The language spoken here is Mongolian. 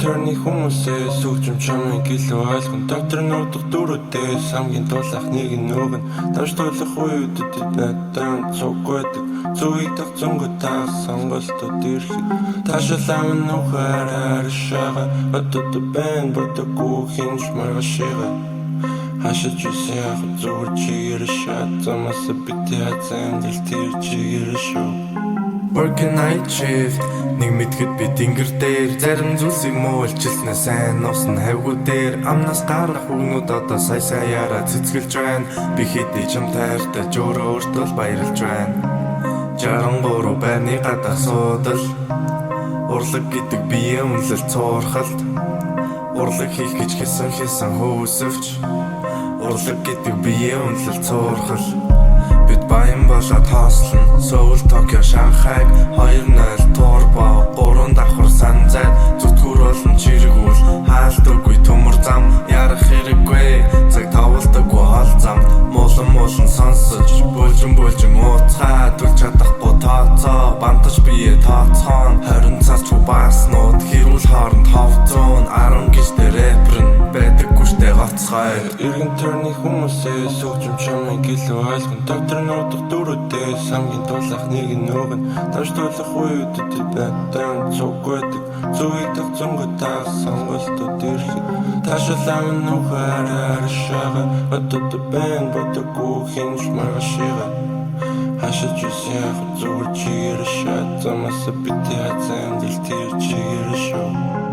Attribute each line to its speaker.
Speaker 1: төрний хүмүүсээс сүгжим чамын гэлөө ойлгон доктор нуудах дөрүүдээс хамгийн дуулах нэг нүгэн дамжтуулах үеүүдэд надад цуггүйдэг зүгийг зөнгөд таас сонголтод ирэхэд таашаалаа нухаараар шага өдөрт бэн бодоггүй хинж маргашига хашиж үсээх зүгээр чигээр шатамас битээ хазан дэлтэр чигээр шүү.
Speaker 2: Working night shift нэг мэдхэд би тэнгэр дээр зарим зүйлсийг муулчилснаа сайн нуусна хавгүй дээр амнаас гарах өгнүүд одоо сая саяараа цэцгэлж байна би хэдий ч юм таартай жөөрөө өөртөө баярлж байна 63 байрны гадаа суудал урлаг гэдэг бие үнэлэл цуурхалт урлаг хийх гэж хийсэн хөөсөвч урлаг гэдэг бие үнэлэл цуурхал бид баян болоод хоослон Сөүл, Токио, Шанхайг 2-0 турбо 3 давхар санзайд зүтгүүр болон чиргүүл хаалтдаггүй төмөр зам ярах хэрэггүй цаг тавалдаггүй хол зам муулан сонсож бөлжин ууцгаа түл чадахгүй тооцоо бантаж бие тооцоон 20 цаас чуу бааснууд хэрүүл хооронд ховцоон 10 гişтэй рэпер нь байдаггүй штэ гоцгой
Speaker 1: Иргэн төрний хүмүүсээс сүгжим чамын гэлөө ойлгон доктор нуудах дөрүүдээс хамгийн дуулах нэг нүгэн дамжтуулах үеүүдэд надад цуггүйдэг зүгийг зөнгөд таас сонголтод ирэхэд таашаалаа нухаараар шага өдөрт бэн бодоггүй хинж маргашига хашиж үсээх зүгээр чигээр шатамас битээ хазан дэлтэр чигээр шүү.